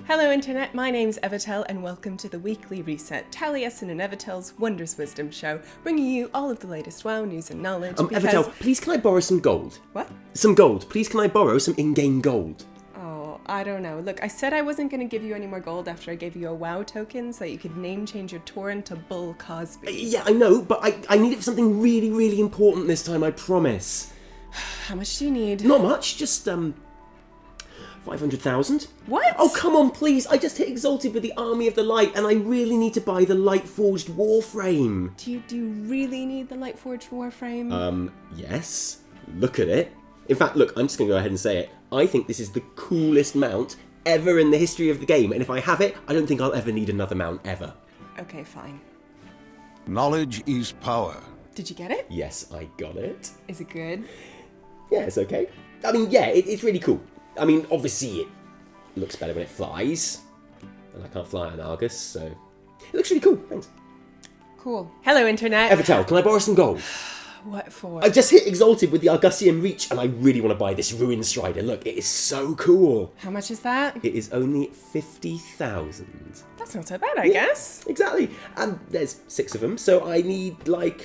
Hello Internet, my name's Evitel and welcome to the weekly reset, Taliesin and Evitel's Wondrous Wisdomshow, bringing you all of the latest WoW news and knowledge because... Evitel, please can I borrow some gold? What? Some gold. Please can I borrow some in-game gold? Oh, I don't know. Look, I said I wasn't going to give you any more gold after I gave you a WoW token so that you could name change your torrent to Bull Cosby. Yeah, I know, but I need it for something really, really important this time, I promise. How much do you need? Not much, just, 500,000. What? Oh, come on, please. I just hit Exalted with the Army of the Light, and I really need to buy the Light-Forged Warframe. Do you really need the Lightforged Warframe? Yes. Look at it. In fact, look, I'm just going to go ahead and say it. I think this is the coolest mount ever in the history of the game, and if I have it, I don't think I'll ever need another mount, ever. Okay, fine. Knowledge is power. Did you get it? Yes, I got it. Is it good? Yeah, it's okay. I mean, yeah, it's really cool. I mean, obviously it looks better when it flies, and I can't fly on Argus, so it looks really cool. Thanks. Cool. Hello, Internet. Evitel, can I borrow some gold? What for? I've just hit Exalted with the Argusian Reach, and I really want to buy this Ruin Strider. Look, it is so cool. How much is that? It is only 50,000. That's not so bad, I guess. Exactly. And there's 6 of them, so I need, like,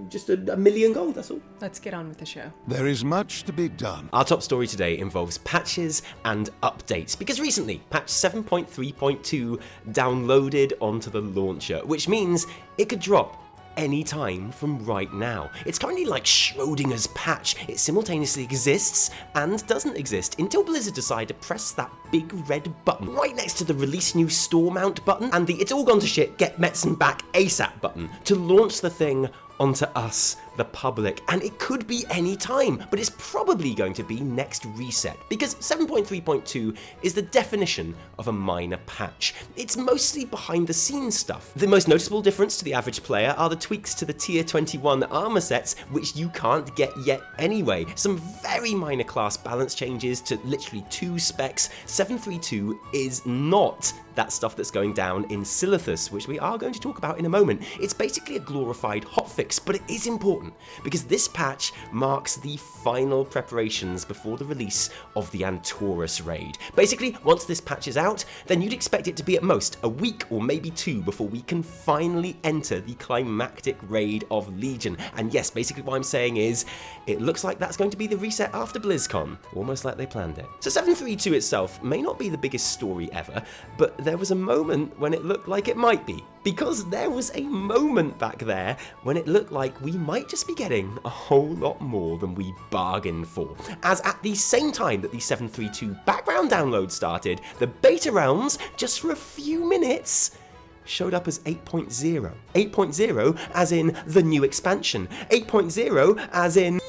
just a million gold, that's all. Let's get on with the show. There is much to be done. Our top story today involves patches and updates, because recently, patch 7.3.2 downloaded onto the launcher, which means it could drop any time from right now. It's currently like Schrodinger's patch. It simultaneously exists and doesn't exist until Blizzard decide to press that big red button right next to the release new store mount button and the it's all gone to shit, get Metzen back ASAP button to launch the thing onto us, the public. And it could be any time, but it's probably going to be next reset because 7.3.2 is the definition of a minor patch. It's mostly behind the scenes stuff. The most noticeable difference to the average player are the tweaks to the tier 21 armor sets, which you can't get yet anyway. Some very minor class balance changes to literally 2 specs. 7.3.2 is not that stuff that's going down in Silithus, which we are going to talk about in a moment. It's basically a glorified hotfix, but it is important because this patch marks the final preparations before the release of the Antorus raid. Basically, once this patch is out, then you'd expect it to be at most a week or maybe 2 before we can finally enter the climactic raid of Legion. And yes, basically what I'm saying is, it looks like that's going to be the reset after BlizzCon, almost like they planned it. So 7.3.2 itself may not be the biggest story ever, but there was a moment when it looked like it might be. Because there was a moment back there when it looked like we might just be getting a whole lot more than we bargained for. As at the same time that the 7.3.2 background download started, the beta rounds, just for a few minutes, showed up as 8.0. 8.0 as in the new expansion. 8.0 as in...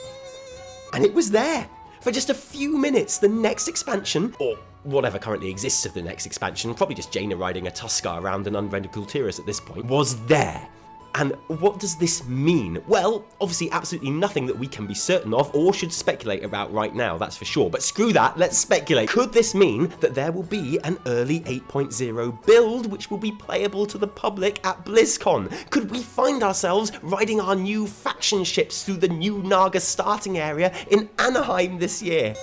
And it was there. For just a few minutes, the next expansion, or whatever currently exists of the next expansion, probably just Jaina riding a Tuskar around an unrendered Kul'tiras at this point, was there. And what does this mean? Well, obviously absolutely nothing that we can be certain of or should speculate about right now, that's for sure. But screw that, let's speculate. Could this mean that there will be an early 8.0 build which will be playable to the public at BlizzCon? Could we find ourselves riding our new faction ships through the new Naga starting area in Anaheim this year?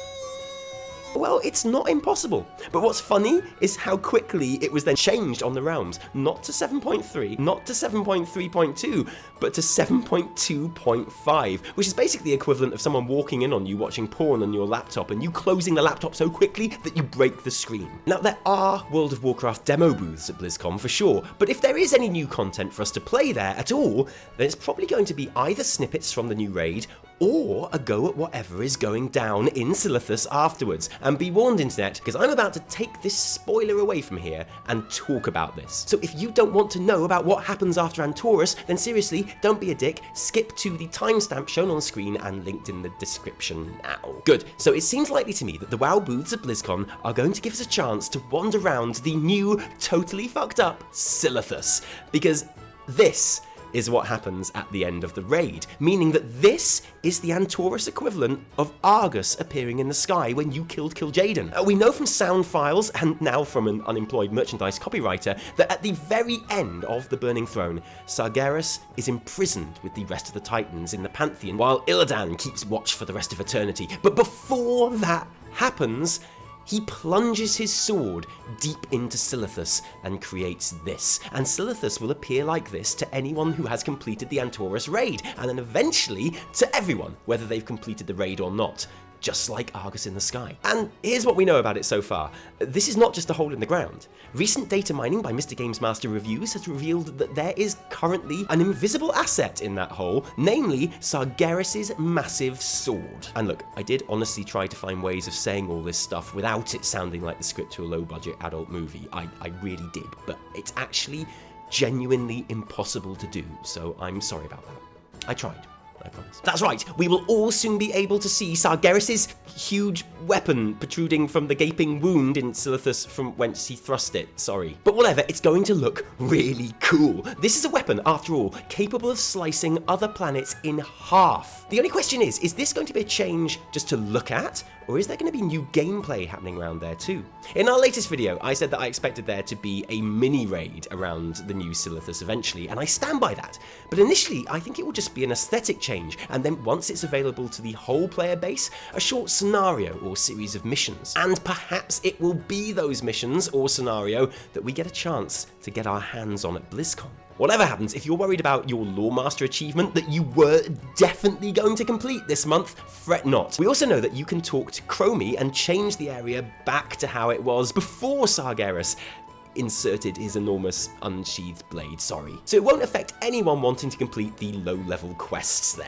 Well, it's not impossible. But what's funny is how quickly it was then changed on the realms. Not to 7.3, not to 7.3.2, but to 7.2.5, which is basically the equivalent of someone walking in on you watching porn on your laptop and you closing the laptop so quickly that you break the screen. Now, there are World of Warcraft demo booths at BlizzCon for sure, but if there is any new content for us to play there at all, then it's probably going to be either snippets from the new raid or a go at whatever is going down in Silithus afterwards. And be warned, Internet, because I'm about to take this spoiler away from here and talk about this. So if you don't want to know about what happens after Antorus, then seriously, don't be a dick, skip to the timestamp shown on screen and linked in the description now. Good, so it seems likely to me that the WoW booths at BlizzCon are going to give us a chance to wander around the new, totally fucked up Silithus, because this is what happens at the end of the raid, meaning that this is the Antorus equivalent of Argus appearing in the sky when you killed Kil'jaeden. We know from sound files, and now from an unemployed merchandise copywriter, that at the very end of the Burning Throne, Sargeras is imprisoned with the rest of the Titans in the pantheon, while Illidan keeps watch for the rest of eternity. But before that happens, He plunges his sword deep into Silithus and creates this. And Silithus will appear like this to anyone who has completed the Antorus raid, and then eventually to everyone, whether they've completed the raid or not. Just like Argus in the sky. And here's what we know about it so far. This is not just a hole in the ground. Recent data mining by MrGame's Master Reviews has revealed that there is currently an invisible asset in that hole, namely Sargeras' massive sword. And look, I did honestly try to find ways of saying all this stuff without it sounding like the script to a low-budget adult movie. I really did, but it's actually genuinely impossible to do, so I'm sorry about that. I tried. I promise. That's right, we will all soon be able to see Sargeras' huge weapon protruding from the gaping wound in Silithus from whence he thrust it, sorry. But whatever, it's going to look really cool. This is a weapon, after all, capable of slicing other planets in half. The only question is this going to be a change just to look at, or is there going to be new gameplay happening around there too? In our latest video, I said that I expected there to be a mini-raid around the new Silithus eventually, and I stand by that. But initially, I think it will just be an aesthetic change, and then once it's available to the whole player base, a short scenario or series of missions. And perhaps it will be those missions or scenario that we get a chance to get our hands on at BlizzCon. Whatever happens, if you're worried about your Lore Master achievement that you were definitely going to complete this month, fret not. We also know that you can talk to Chromie and change the area back to how it was before Sargeras inserted his enormous unsheathed blade, sorry. So it won't affect anyone wanting to complete the low-level quests there.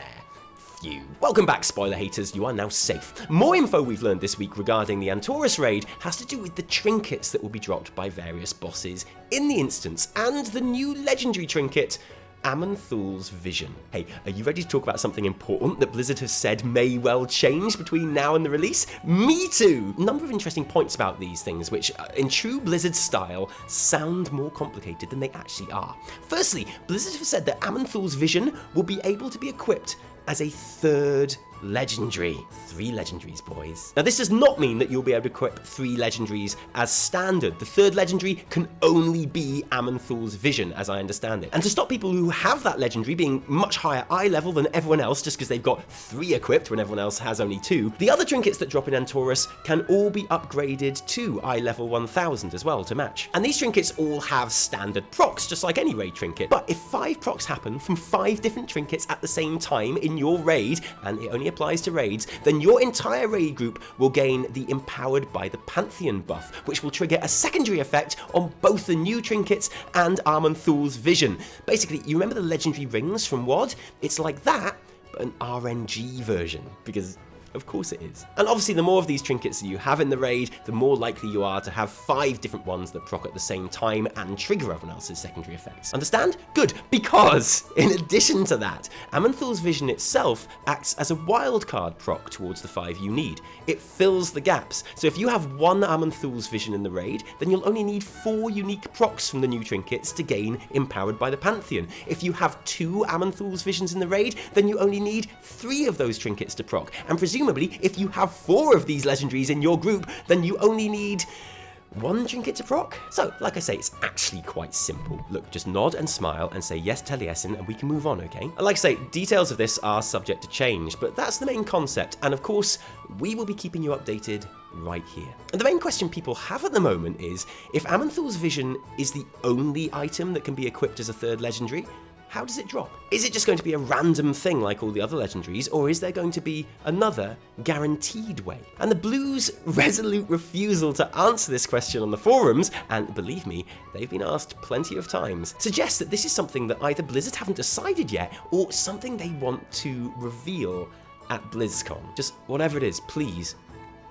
Phew. Welcome back, spoiler haters, you are now safe. More info we've learned this week regarding the Antorus raid has to do with the trinkets that will be dropped by various bosses in the instance, and the new legendary trinket, Amathul's Vision. Hey, are you ready to talk about something important that Blizzard has said may well change between now and the release? Me too! A number of interesting points about these things, which, in true Blizzard style, sound more complicated than they actually are. Firstly, Blizzard has said that Amathul's Vision will be able to be equipped as a third legendary. 3 legendaries, boys. Now, this does not mean that you'll be able to equip 3 legendaries as standard. The third legendary can only be Amathul's Vision, as I understand it. And to stop people who have that legendary being much higher eye level than everyone else, just because they've got 3 equipped when everyone else has only 2, the other trinkets that drop in Antorus can all be upgraded to eye level 1000 as well to match. And these trinkets all have standard procs, just like any raid trinket. But if 5 procs happen from 5 different trinkets at the same time in your raid, and it only applies to raids, then your entire raid group will gain the Empowered by the Pantheon buff, which will trigger a secondary effect on both the new trinkets and Amathul's Vision. Basically, you remember the legendary rings from WoD? It's like that, but an RNG version, because of course it is. And obviously, the more of these trinkets that you have in the raid, the more likely you are to have 5 different ones that proc at the same time and trigger everyone else's secondary effects. Understand? Good, because in addition to that, Amathul's Vision itself acts as a wildcard proc towards the 5 you need. It fills the gaps. So if you have 1 Amathul's Vision in the raid, then you'll only need 4 unique procs from the new trinkets to gain Empowered by the Pantheon. If you have 2 Amathul's Visions in the raid, then you only need 3 of those trinkets to proc. And presumably, if you have 4 of these legendaries in your group, then you only need 1 trinket to proc. So, like I say, it's actually quite simple. Look, just nod and smile and say yes, Taliesin, and we can move on, okay? And like I say, details of this are subject to change, but that's the main concept, and of course, we will be keeping you updated right here. And the main question people have at the moment is, if Amathul's Vision is the only item that can be equipped as a 3rd legendary, how does it drop? Is it just going to be a random thing like all the other legendaries, or is there going to be another guaranteed way? And the Blues' resolute refusal to answer this question on the forums, and believe me, they've been asked plenty of times, suggests that this is something that either Blizzard haven't decided yet, or something they want to reveal at BlizzCon. Just whatever it is, please,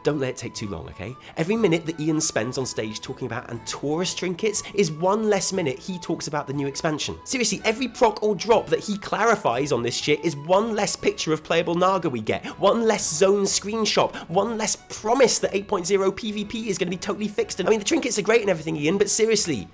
don't let it take too long, okay? Every minute that Ian spends on stage talking about Antorus trinkets is 1 less minute he talks about the new expansion. Seriously, every proc or drop that he clarifies on this shit is 1 less picture of playable Naga we get, 1 less zone screenshot, 1 less promise that 8.0 PvP is going to be totally fixed. And I mean, the trinkets are great and everything, Ian, but seriously,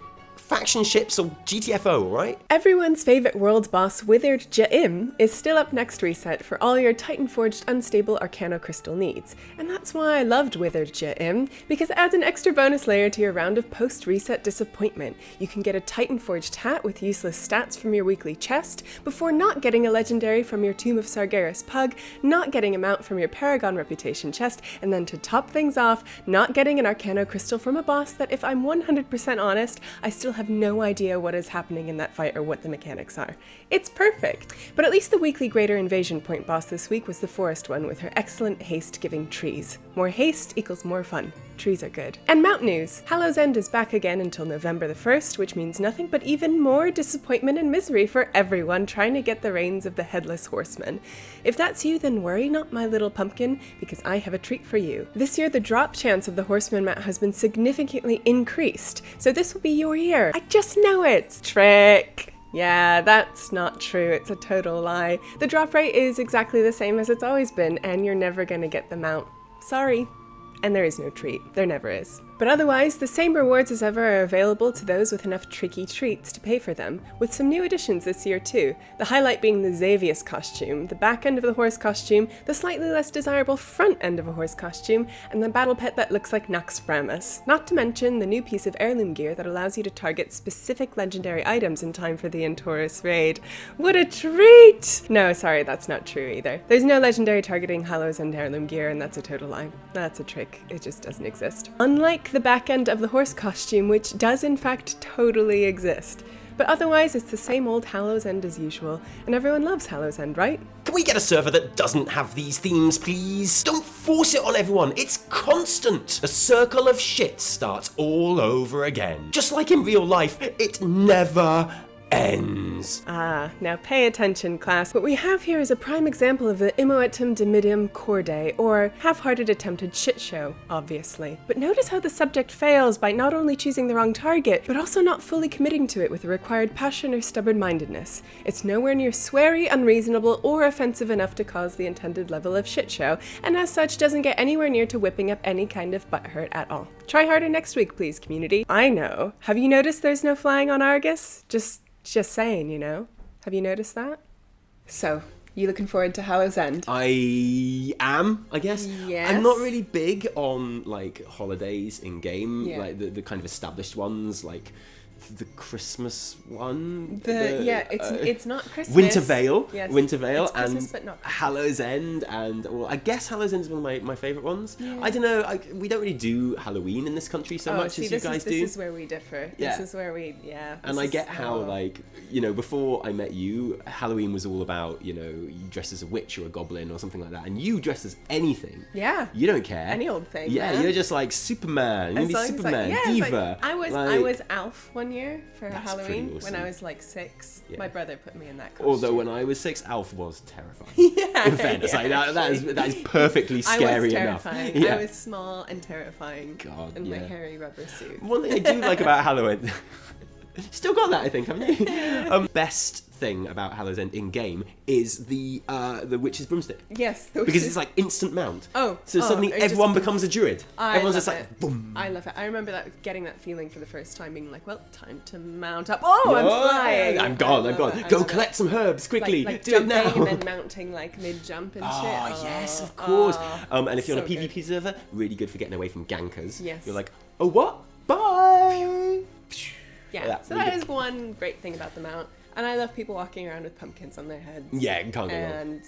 faction ships or GTFO, right? Everyone's favourite world boss, Withered Ja'im, is still up next reset for all your Titan-forged unstable Arcano Crystal needs. And that's why I loved Withered Ja'im, because it adds an extra bonus layer to your round of post-reset disappointment. You can get a Titan-forged hat with useless stats from your weekly chest, before not getting a legendary from your Tomb of Sargeras pug, not getting a mount from your Paragon Reputation chest, and then to top things off, not getting an Arcano Crystal from a boss that, if I'm 100% honest, I still have no idea what is happening in that fight or what the mechanics are. It's perfect! But at least the weekly Greater Invasion Point boss this week was the forest one with her excellent haste-giving trees. More haste equals more fun. Trees are good. And mount news! Hallow's End is back again until November the 1st, which means nothing but even more disappointment and misery for everyone trying to get the reins of the Headless Horseman. If that's you, then worry not, my little pumpkin, because I have a treat for you. This year, the drop chance of the Horseman mount has been significantly increased, so this will be your year. I just know it! Trick! Yeah, that's not true. It's a total lie. The drop rate is exactly the same as it's always been, and you're never gonna get the mount. Sorry. And there is no treat. There never is. But otherwise, the same rewards as ever are available to those with enough tricky treats to pay for them, with some new additions this year too. The highlight being the Xavius costume, the back end of the horse costume, the slightly less desirable front end of a horse costume, and the battle pet that looks like Naxxramas. Not to mention the new piece of heirloom gear that allows you to target specific legendary items in time for the Antorus raid. What a treat! No, sorry, that's not true either. There's no legendary targeting Hallow's End heirloom gear, and that's a total lie. That's a trick. It just doesn't exist. Unlike the back end of the horse costume, which does in fact totally exist. But otherwise, it's the same old Hallow's End as usual, and everyone loves Hallow's End, right? Can we get a server that doesn't have these themes, please? Don't force it on everyone. It's constant. The circle of shit starts all over again. Just like in real life, it never ends. Ah, now pay attention, class. What we have here is a prime example of the immoetum dimidium corde, or half-hearted attempted shit show, obviously. But notice how the subject fails by not only choosing the wrong target, but also not fully committing to it with the required passion or stubborn-mindedness. It's nowhere near sweary, unreasonable, or offensive enough to cause the intended level of shit show, and as such doesn't get anywhere near to whipping up any kind of butthurt at all. Try harder next week, please, community. I know. Have you noticed there's no flying on Argus? Just saying, you know? Have you noticed that? So, you looking forward to Hallow's End? I am, I guess. Yes. I'm not really big on, like, holidays in-game, Yeah. like the kind of established ones, like the Christmas one. It's not Christmas. Wintervale. Yes. Wintervale It's Christmas, and but not Christmas. Hallow's End, and well, I guess Hallow's End is one of my favourite ones. Yeah. I don't know, we don't really do Halloween in this country so much as you guys do. This is where we differ. Yeah. This is where we, And I get how, like, you know, before I met you, Halloween was all about, you know, you dress as a witch or a goblin or something like that, and you dress as anything. Yeah. You don't care. Any old thing. Yeah, man. you're just like Superman. You're As long gonna be as Superman, it's like, diva. I was Alf one year for That's pretty Halloween awesome. when I was like 6. Yeah. My brother put me in that costume. Although when I was 6, Alf was terrifying. Yeah, In fairness, like, that is perfectly I scary was enough. terrifying. Yeah. I was small and terrifying. God, in my yeah. hairy rubber suit. One thing I do like about Halloween, still got that, I think, haven't you? Best thing about Hallow's End in game is the witch's broomstick. Yes, Because it's like instant mount. Oh, So suddenly it just everyone boom. becomes a druid. I Everyone's love just like, it. boom. I love it. I remember getting that feeling for the first time, being like, well, time to mount up. Oh, I'm flying. I'm gone. I Go love collect some herbs quickly. Like Do it jumping now. and then mounting like mid-jump and shit. Oh, yes, of course. And if you're on a so PvP good. server, really good for getting away from gankers. Yes. You're like, oh, what? Bye. Yeah, so that is one great thing about the mount. And I love people walking around with pumpkins on their heads. Yeah, can't go wrong. And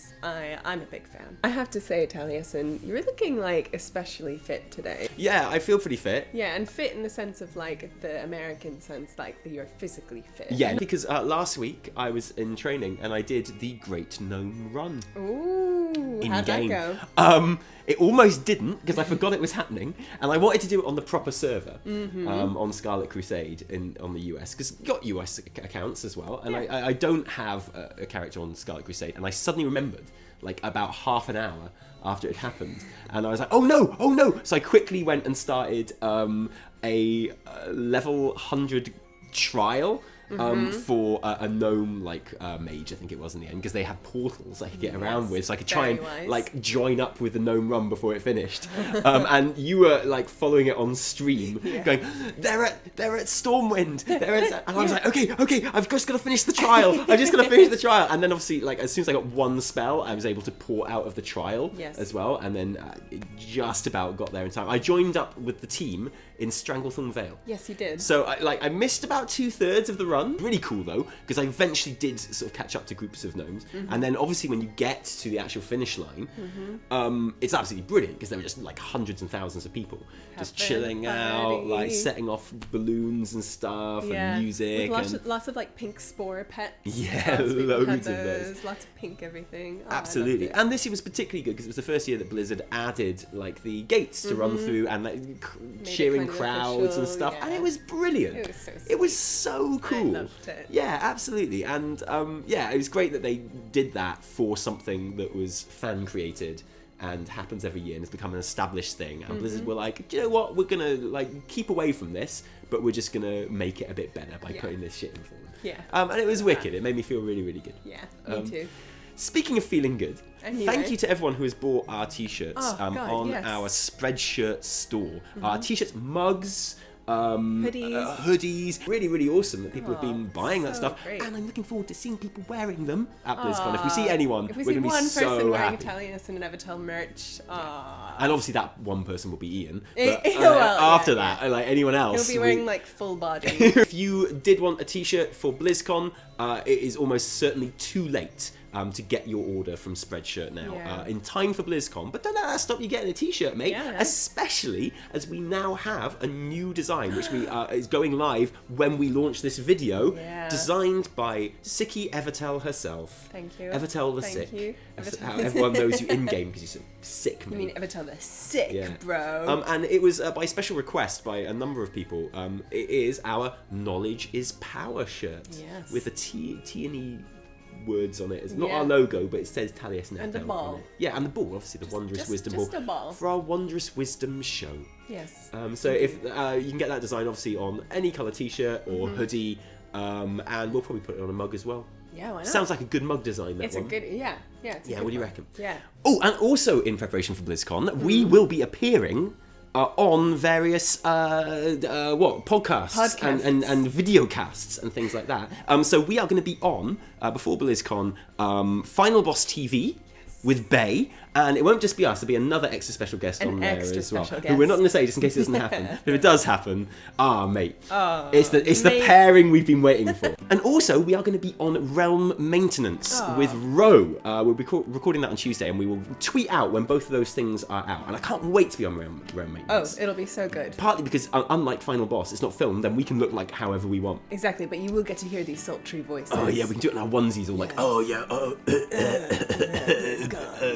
I'm a big fan. I have to say, Taliesin, you're looking like especially fit today. Yeah, I feel pretty fit. Yeah, and fit in the sense of like the American sense, like that you're physically fit. Yeah, because last week I was in training and I did the Great Gnome Run. Ooh, how'd that in-game. go? It almost didn't because I forgot it was happening, and I wanted to do it on the proper server, on Scarlet Crusade on the US, because got US accounts as well, and I don't have a character on Scarlet Crusade, and I suddenly remembered, like about half an hour after it happened, and I was like, oh no! So I quickly went and started a level 100 trial for a gnome mage, I think it was in the end, because they had portals I could get around with, so I could try very and wise. join up with the gnome run before it finished. And you were following it on stream, going, they're at Stormwind, and I was like, okay, I've just got to finish the trial. And then obviously, as soon as I got one spell, I was able to pour out of the trial as well, and then just about got there in time. I joined up with the team in Stranglethorn Vale. Yes, you did. So I missed about 2/3 of the run. Really cool though, because I eventually did sort of catch up to groups of gnomes, and then obviously when you get to the actual finish line, it's absolutely brilliant because there were just hundreds and thousands of people just chilling out, setting off balloons and stuff and music. With lots of pink spore pets. Yeah, Lots of people loads had of those. Lots of pink everything. Oh, Absolutely. And this year was particularly good because it was the first year that Blizzard added the gates to run through and cheering kind of crowds and official, stuff, and it was brilliant. It was so It was so cool. I loved it. Yeah, absolutely. And it was great that they did that for something that was fan created and happens every year and has become an established thing. And Blizzard were like, do you know what? We're gonna keep away from this, but we're just gonna make it a bit better by putting this shit in for them. Yeah. And it was wicked. It made me feel really, really good. Yeah, me too. Speaking of feeling good, thank you to everyone who has bought our t-shirts on our Spreadshirt store. Our t-shirts, mugs, hoodies. Really, really awesome that people have been buying that stuff. Great. And I'm looking forward to seeing people wearing them at BlizzCon. If we see anyone, if we we're see going to be one so person wearing happy. Taliesin and Evitel merch, And obviously that one person will be Ian. But Well, after that, anyone else. he'll be wearing full body. If you did want a t-shirt for BlizzCon, it is almost certainly too late to get your order from Spreadshirt now in time for BlizzCon. But don't let that stop you getting a t-shirt, mate. Yeah. Especially as we now have a new design, which is going live when we launch this video. Yeah. Designed by Sicky Evitel herself. Thank you. Evitel the Thank Sick. you. That's how everyone knows you in-game because you're so sick, mate. You mean Evitel the Sick, bro. And it was by special request by a number of people. It is our Knowledge is Power shirt. Yes. With a T and E words on it. It's not our logo, but it says Taliesin And the on ball. it. Yeah, and the ball, obviously the Wondrous Wisdom just ball. a ball. For our Wondrous Wisdom show. Yes. So if you can get that design obviously on any colour t-shirt or hoodie, and we'll probably put it on a mug as well. Yeah, why not? Sounds like a good mug design, that It's one. a good, yeah. It's a Yeah, good what do you one. reckon? Yeah. Oh, and also in preparation for BlizzCon, we will be appearing on various podcasts and video casts and things like that. So we are going to be on before BlizzCon Final Boss TV with Bay, and it won't just be us. There'll be another extra special guest on there as well, who we're not going to say just in case it doesn't happen. But if it does happen, mate, it's the pairing we've been waiting for. And also, we are going to be on Realm Maintenance with Ro. We'll be recording that on Tuesday, and we will tweet out when both of those things are out. And I can't wait to be on Realm Maintenance. Oh, it'll be so good. Partly because, unlike Final Boss, it's not filmed, then we can look like however we want. Exactly, but you will get to hear these sultry voices. Oh yeah, we can do it in our onesies, all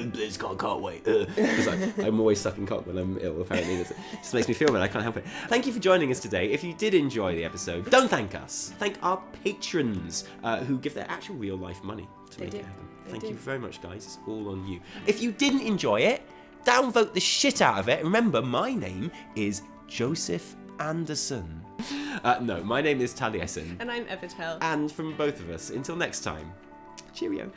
BlizzCon, can't wait. I'm always sucking cock when I'm ill, apparently. It just makes me feel bad, I can't help it. Thank you for joining us today. If you did enjoy the episode, don't thank us. Thank our patrons who give their actual real life money to make it happen. Thank you very much, guys. It's all on you. If you didn't enjoy it, downvote the shit out of it. Remember, my name is Joseph Anderson. No, my name is Taliesin. And I'm Evitel. And from both of us, until next time, cheerio.